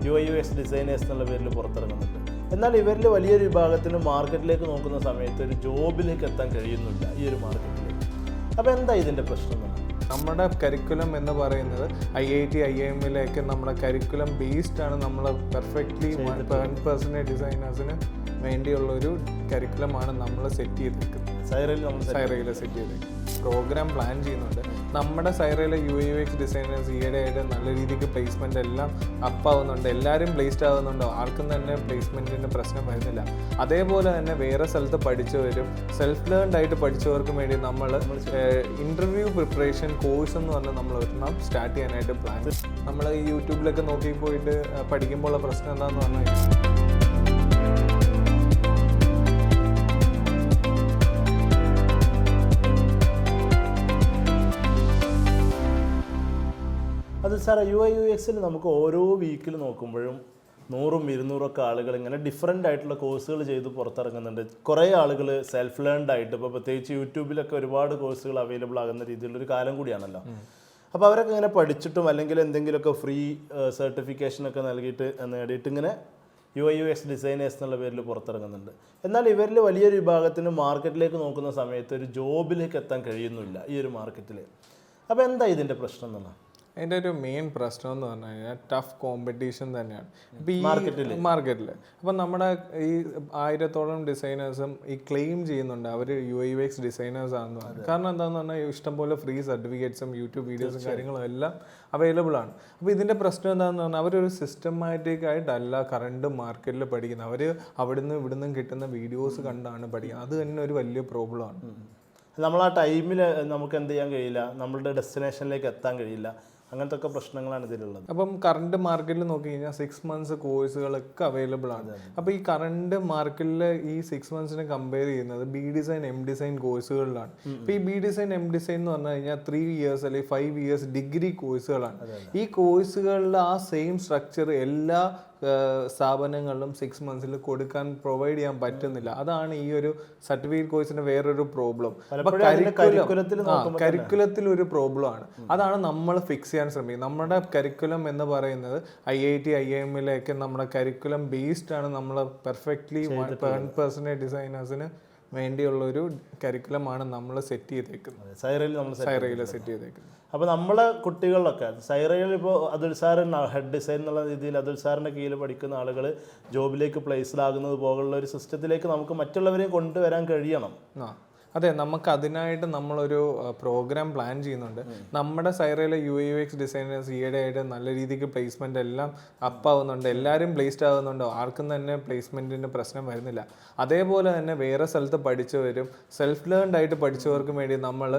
UI/UX designers എന്നുള്ള പേരിൽ പുറത്തിറങ്ങുന്നുണ്ട്. എന്നാൽ ഇവരിൽ വലിയൊരു വിഭാഗത്തിന് മാർക്കറ്റിലേക്ക് നോക്കുന്ന സമയത്ത് ഒരു ജോബിലേക്ക് എത്താൻ കഴിയുന്നില്ല ഈ ഒരു മാർക്കറ്റിലേക്ക്. അപ്പോൾ എന്താ ഇതിൻ്റെ പ്രശ്നം? നമ്മുടെ കരിക്കുലം എന്ന് പറയുന്നത് IIT IIM നമ്മുടെ കരിക്കുലം ബേസ്ഡാണ്. നമ്മൾ പെർഫെക്റ്റ്ലി 1% ഡിസൈനേഴ്സിന് വേണ്ടിയുള്ളൊരു കരിക്കുലമാണ് നമ്മൾ സെറ്റ് ചെയ്തിരിക്കുന്നത്. സൈറയിൽ സെറ്റ് ചെയ്തേക്കുന്നത് പ്രോഗ്രാം പ്ലാൻ ചെയ്യുന്നുണ്ട്. നമ്മുടെ സൈറയിലെ UI/UX ഡിസൈനേഴ്സ് ഈയിടെയായിട്ട് നല്ല രീതിക്ക് പ്ലേസ്മെൻ്റ് എല്ലാം അപ്പാവുന്നുണ്ട്. എല്ലാവരും പ്ലേസ്ഡ് ആവുന്നുണ്ടോ, ആർക്കും തന്നെ പ്ലേസ്മെൻറ്റിൻ്റെ പ്രശ്നം വരുന്നില്ല. അതേപോലെ തന്നെ വേറെ സ്ഥലത്ത് പഠിച്ചവരും സെൽഫ് ലേൺഡ് ആയിട്ട് പഠിച്ചവർക്കും വേണ്ടി നമ്മൾ ഇൻ്റർവ്യൂ പ്രിപ്പറേഷൻ കോഴ്സ് എന്ന് പറഞ്ഞാൽ നമ്മൾ ഒരെണ്ണം സ്റ്റാർട്ട് ചെയ്യാനായിട്ട് പ്ലാൻ. നമ്മൾ യൂട്യൂബിലൊക്കെ നോക്കി പോയിട്ട് പഠിക്കുമ്പോൾ ഉള്ള പ്രശ്നം എന്താണെന്ന് പറഞ്ഞാൽ അത് സാറേ UI/UXൽ നമുക്ക് ഓരോ വീക്കിൽ നോക്കുമ്പോഴും 100-200 ആളുകൾ ഇങ്ങനെ ഡിഫറെൻ്റ് ആയിട്ടുള്ള കോഴ്സുകൾ ചെയ്ത് പുറത്തിറങ്ങുന്നുണ്ട്. കുറേ ആളുകൾ സെൽഫ് ലേൺഡ് ആയിട്ട്, ഇപ്പോൾ പ്രത്യേകിച്ച് യൂട്യൂബിലൊക്കെ ഒരുപാട് കോഴ്സുകൾ അവൈലബിൾ ആകുന്ന രീതിയിലുള്ളൊരു കാലം കൂടിയാണല്ലോ. അപ്പോൾ അവരൊക്കെ ഇങ്ങനെ പഠിച്ചിട്ടും അല്ലെങ്കിൽ എന്തെങ്കിലുമൊക്കെ ഫ്രീ സർട്ടിഫിക്കേഷനൊക്കെ നേടിയിട്ട് ഇങ്ങനെ UI/UX ഡിസൈനേഴ്സ് എന്നുള്ള പേരിൽ പുറത്തിറങ്ങുന്നുണ്ട്. എന്നാൽ ഇവരിൽ വലിയൊരു വിഭാഗത്തിന് മാർക്കറ്റിലേക്ക് നോക്കുന്ന സമയത്ത് ഒരു ജോബിലേക്ക് എത്താൻ കഴിയുന്നില്ല ഈ ഒരു മാർക്കറ്റിൽ. അപ്പോൾ എന്താ ഇതിൻ്റെ പ്രശ്നം എന്നുള്ളത്? അതിൻ്റെ ഒരു മെയിൻ പ്രശ്നം എന്ന് പറഞ്ഞു കഴിഞ്ഞാൽ ടഫ് കോമ്പറ്റീഷൻ തന്നെയാണ് ഇപ്പോൾ ഈ മാർക്കറ്റിൽ. അപ്പം നമ്മുടെ ഈ 1000-ഓളം ഡിസൈനേഴ്സും ഈ ക്ലെയിം ചെയ്യുന്നുണ്ട് അവർ UI/UX ഡിസൈനേഴ്സ് ആണെന്ന് പറഞ്ഞു. കാരണം എന്താണെന്ന് പറഞ്ഞാൽ ഇഷ്ടംപോലെ ഫ്രീ സർട്ടിഫിക്കറ്റ്സും യൂട്യൂബ് വീഡിയോസും കാര്യങ്ങളും എല്ലാം അവൈലബിൾ ആണ്. അപ്പോൾ ഇതിൻ്റെ പ്രശ്നം എന്താണെന്ന് പറഞ്ഞാൽ അവരൊരു സിസ്റ്റമാറ്റിക് ആയിട്ടല്ല കറണ്ട് മാർക്കറ്റിൽ പഠിക്കുന്നത്. അവർ അവിടുന്ന് ഇവിടുന്ന് കിട്ടുന്ന വീഡിയോസ് കണ്ടാണ് പഠിക്കുന്നത്. അത് തന്നെ ഒരു വലിയ പ്രോബ്ലമാണ്. നമ്മൾ ആ ടൈമിൽ നമുക്ക് എന്ത് ചെയ്യാൻ കഴിയില്ല, നമ്മളുടെ ഡെസ്റ്റിനേഷനിലേക്ക് എത്താൻ കഴിയില്ല. അങ്ങനത്തെ ഒക്കെ പ്രശ്നങ്ങളാണ് ഇതിലുള്ളത്. അപ്പം കറണ്ട് മാർക്കറ്റിൽ നോക്കി കഴിഞ്ഞാൽ 6 months കോഴ്സുകളൊക്കെ അവൈലബിൾ ആണ്. അപ്പോൾ ഈ കറണ്ട് മാർക്കറ്റിൽ ഈ 6 months കമ്പയർ ചെയ്യുന്നത് B ഡിസൈൻ M ഡിസൈൻ കോഴ്സുകളിലാണ്. ഇപ്പോൾ ഈ B ഡിസൈൻ M ഡിസൈൻ എന്ന് പറഞ്ഞു കഴിഞ്ഞാൽ 3 years അല്ലെങ്കിൽ 5 years ഡിഗ്രി കോഴ്സുകളാണ്. ഈ കോഴ്സുകളിൽ ആ സെയിം സ്ട്രക്ചർ എല്ലാ സ്ഥാപനങ്ങളിലും 6 months പ്രൊവൈഡ് ചെയ്യാൻ പറ്റുന്നില്ല. അതാണ് ഈ ഒരു സർട്ടിഫിക്കറ്റ് കോഴ്സിന്റെ വേറൊരു പ്രോബ്ലം. കരിക്കുലത്തിൽ ഒരു പ്രോബ്ലം ആണ്. അതാണ് നമ്മൾ ഫിക്സ് ചെയ്യാൻ ശ്രമിക്കുന്നത്. നമ്മുടെ കരിക്കുലം എന്ന് പറയുന്നത് IIT IIM നമ്മുടെ കരിക്കുലം ബേസ്ഡ് ആണ്. നമ്മൾ പെർഫെക്റ്റ്ലി 1% ഡിസൈനേഴ്സിന് വേണ്ടിയുള്ളൊരു കരിക്കുലമാണ് നമ്മൾ സെറ്റ് ചെയ്തേക്കുന്നത്. സൈറയിൽ സെറ്റ് ചെയ്തേക്കുന്നത്. അപ്പോൾ നമ്മളെ കുട്ടികളിലൊക്കെ സൈറയിൽ ഇപ്പോൾ അതുൽ സാറിന് ഹെഡ് ഡിസൈൻ എന്നുള്ള രീതിയിൽ അതുൽ സാറിൻ്റെ കീഴിൽ പഠിക്കുന്ന ആളുകൾ ജോബിലേക്ക് പ്ലേസ്ഡാകുന്നത് പോലുള്ള ഒരു സിസ്റ്റത്തിലേക്ക് നമുക്ക് മറ്റുള്ളവരെയും കൊണ്ടുവരാൻ കഴിയണം. അതെ, നമുക്ക് അതിനായിട്ട് നമ്മളൊരു പ്രോഗ്രാം പ്ലാൻ ചെയ്യുന്നുണ്ട്. നമ്മുടെ സൈറയിലെ UI/UX ഡിസൈനേഴ്സ് ഈയിടെയായിട്ട് നല്ല രീതിക്ക് പ്ലേസ്മെൻ്റ് എല്ലാം അപ്പാവുന്നുണ്ട്. എല്ലാവരും പ്ലേസ്ഡ് ആവുന്നുണ്ടോ, ആർക്കും തന്നെ പ്ലേസ്മെൻറ്റിൻ്റെ പ്രശ്നം വരുന്നില്ല. അതേപോലെ തന്നെ വേറെ സ്ഥലത്ത് പഠിച്ചവരും സെൽഫ് ലേൺഡ് ആയിട്ട് പഠിച്ചവർക്കും വേണ്ടി നമ്മൾ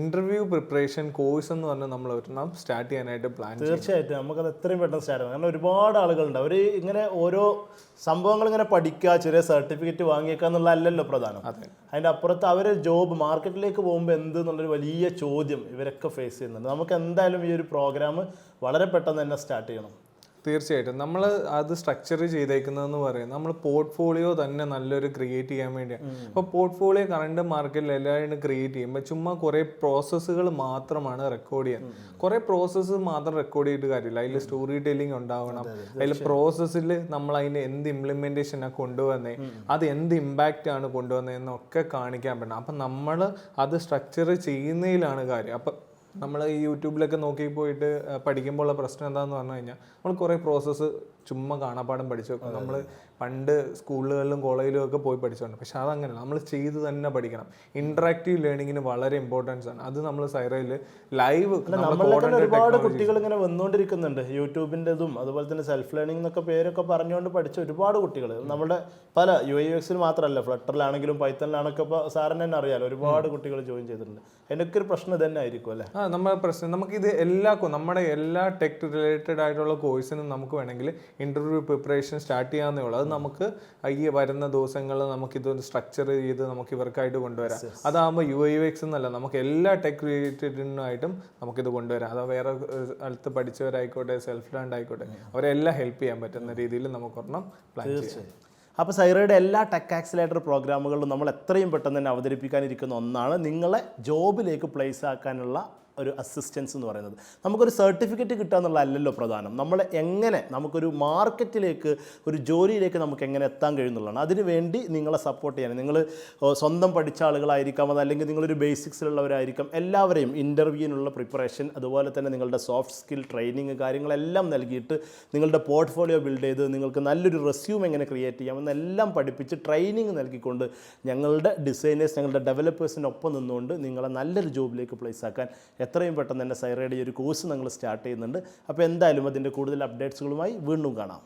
ഇൻ്റർവ്യൂ പ്രിപ്പറേഷൻ കോഴ്സ് എന്ന് പറഞ്ഞാൽ നമ്മൾ ഒരെണ്ണം സ്റ്റാർട്ട് ചെയ്യാനായിട്ട് പ്ലാൻ. തീർച്ചയായിട്ടും നമുക്കത് എത്രയും പെട്ടെന്ന് സ്റ്റാർട്ട് ചെയ്യണം. കാരണം ഒരുപാട് ആളുകളുണ്ട്, അവർ ഇങ്ങനെ ഓരോ സംഭവങ്ങൾ ഇങ്ങനെ പഠിക്കുക, ചെറിയ സർട്ടിഫിക്കറ്റ് വാങ്ങിയേക്കുക എന്നുള്ളതല്ലല്ലോ പ്രധാനം. അതിൻ്റെ അപ്പുറത്ത് അവർ ജോബ് മാർക്കറ്റിലേക്ക് പോകുമ്പോൾ എന്ത് എന്നുള്ളൊരു വലിയ ചോദ്യം ഇവരൊക്കെ ഫേസ് ചെയ്യുന്നുണ്ട്. നമുക്ക് എന്തായാലും ഈ ഒരു പ്രോഗ്രാം വളരെ പെട്ടെന്ന് തന്നെ സ്റ്റാർട്ട് ചെയ്യണം. തീർച്ചയായിട്ടും നമ്മൾ അത് സ്ട്രക്ചർ ചെയ്തേക്കുന്നതെന്ന് പറയുന്നത് നമ്മൾ പോർട്ട്ഫോളിയോ തന്നെ നല്ലൊരു ക്രിയേറ്റ് ചെയ്യാൻ വേണ്ടിയാണ്. അപ്പോൾ പോർട്ട്ഫോളിയോ കറണ്ട് മാർക്കറ്റിൽ എല്ലാവരും ക്രിയേറ്റ് ചെയ്യുമ്പോൾ ചുമ്മാ കുറേ പ്രോസസ്സുകൾ മാത്രമാണ് റെക്കോർഡ് ചെയ്യുന്നത്. കുറേ പ്രോസസ്സ് മാത്രം റെക്കോർഡ് ചെയ്തിട്ട് കാര്യമില്ല. അതിൽ സ്റ്റോറി ടെല്ലിംഗ് ഉണ്ടാവണം. അതിൽ പ്രോസസ്സിൽ നമ്മൾ അതിന് എന്ത് ഇംപ്ലിമെൻറ്റേഷനാണ് കൊണ്ടുവന്നേ, അത് എന്ത് ഇമ്പാക്റ്റ് ആണ് കൊണ്ടുവന്നതെന്നൊക്കെ കാണിക്കാൻ പറ്റണം. അപ്പം നമ്മൾ അത് സ്ട്രക്ചർ ചെയ്യുന്നതിലാണ് കാര്യം. അപ്പം നമ്മൾ ഈ യൂട്യൂബിലൊക്കെ നോക്കി പോയിട്ട് പഠിക്കുമ്പോൾ ഉള്ള പ്രശ്നം എന്താണെന്ന് പറഞ്ഞു കഴിഞ്ഞാൽ നമ്മൾ കുറേ പ്രോസസ്സ് ചുമ്മാ കാണാപ്പാടം പഠിച്ചു വെക്കും. നമ്മൾ പണ്ട് സ്കൂളുകളിലും കോളേജിലും ഒക്കെ പോയി പഠിച്ചുകൊണ്ട്, പക്ഷെ അതങ്ങനെ നമ്മൾ ചെയ്ത് തന്നെ പഠിക്കണം. ഇന്ററാക്റ്റീവ് ലേണിങ്ങിന് വളരെ ഇമ്പോർട്ടൻസ് ആണ്. അത് നമ്മൾ സൈറയിൽ ലൈവ് ഒരുപാട് കുട്ടികൾ ഇങ്ങനെ വന്നുകൊണ്ടിരിക്കുന്നുണ്ട്. യൂട്യൂബിൻ്റെതും അതുപോലെ തന്നെ സെൽഫ് ലേണിംഗ് എന്നൊക്കെ പേരൊക്കെ പറഞ്ഞുകൊണ്ട് പഠിച്ച ഒരുപാട് കുട്ടികൾ നമ്മുടെ പല UI/UXൽ മാത്രമല്ല, ഫ്ലട്ടറിലാണെങ്കിലും പൈത്തണിലാണൊക്കെ ഇപ്പോൾ സാറിന് തന്നെ അറിയാലോ, ഒരുപാട് കുട്ടികൾ ജോയിൻ ചെയ്തിട്ടുണ്ട്. അതിനൊക്കെ ഒരു പ്രശ്നം തന്നെ ആയിരിക്കും അല്ലേ? നമ്മുടെ പ്രശ്നം നമുക്കിത് നമ്മുടെ എല്ലാ ടെക് റിലേറ്റഡ് ആയിട്ടുള്ള കോഴ്സിനും നമുക്ക് വേണമെങ്കിൽ ഇന്റർവ്യൂ പ്രിപ്പറേഷൻ സ്റ്റാർട്ട് ചെയ്യാവുന്നേ ഉള്ളൂ. അത് നമുക്ക് ഈ വരുന്ന ദിവസങ്ങളിൽ നമുക്കിതൊന്ന് സ്ട്രക്ചർ ചെയ്ത് നമുക്ക് ഇവർക്കായിട്ട് കൊണ്ടുവരാം. അതാകുമ്പോൾ UI/UX എന്നല്ല, നമുക്ക് എല്ലാ ടെക് റിലേറ്റഡിനായിട്ടും നമുക്കിത് കൊണ്ടുവരാം. അത് വേറെ സ്ഥലത്ത് പഠിച്ചവരായിക്കോട്ടെ, സെൽഫ് ലേൺഡ് ആയിക്കോട്ടെ, അവരെല്ലാം ഹെൽപ്പ് ചെയ്യാൻ പറ്റുന്ന രീതിയിൽ നമുക്കൊരെണ്ണം പ്ലാൻ ചെയ്യാം. അപ്പോൾ സൈറയുടെ എല്ലാ ടെക് ആക്സിലേറ്റർ പ്രോഗ്രാമുകളിലും നമ്മൾ എത്രയും പെട്ടെന്ന് തന്നെ അവതരിപ്പിക്കാനിരിക്കുന്ന ഒന്നാണ് നിങ്ങളെ ജോബിലേക്ക് പ്ലേസ് ആക്കാനുള്ള ഒരു അസിസ്റ്റൻസ് എന്ന് പറയുന്നത്. നമുക്കൊരു സർട്ടിഫിക്കറ്റ് കിട്ടുക എന്നുള്ളതല്ലല്ലോ പ്രധാനം. നമ്മൾ എങ്ങനെ നമുക്കൊരു മാർക്കറ്റിലേക്ക് ഒരു ജോലിയിലേക്ക് നമുക്ക് എങ്ങനെ എത്താൻ കഴിയുന്നുള്ളതാണ്. അതിനുവേണ്ടി നിങ്ങളെ സപ്പോർട്ട് ചെയ്യാൻ, നിങ്ങൾ സ്വന്തം പഠിച്ച ആളുകളായിരിക്കാം, അതല്ലെങ്കിൽ നിങ്ങളൊരു ബേസിക്സിലുള്ളവരായിരിക്കാം, എല്ലാവരെയും ഇൻ്റർവ്യൂവിനുള്ള പ്രിപ്പറേഷൻ, അതുപോലെ തന്നെ നിങ്ങളുടെ സോഫ്റ്റ് സ്കിൽ ട്രെയിനിങ് കാര്യങ്ങളെല്ലാം നൽകിയിട്ട് നിങ്ങളുടെ പോർട്ട്ഫോളിയോ ബിൽഡ് ചെയ്ത് നിങ്ങൾക്ക് നല്ലൊരു റെസ്യൂം എങ്ങനെ ക്രിയേറ്റ് ചെയ്യാമെന്നെല്ലാം പഠിപ്പിച്ച് ട്രെയിനിങ് നൽകിക്കൊണ്ട് ഞങ്ങളുടെ ഡിസൈനേഴ്സ്, ഞങ്ങളുടെ ഡെവലപ്പേഴ്സിനൊപ്പം നിന്നുകൊണ്ട് നിങ്ങളെ നല്ലൊരു ജോബിലേക്ക് പ്ലേസ് ആക്കാൻ എത്രയും പെട്ടെന്ന് തന്നെ സൈറയുടെ ഈ ഒരു കോഴ്സ് ഞങ്ങൾ സ്റ്റാർട്ട് ചെയ്യുന്നുണ്ട്. അപ്പോൾ എന്തായാലും അതിൻ്റെ കൂടുതൽ അപ്ഡേറ്റ്സുകളുമായി വീണ്ടും കാണാം.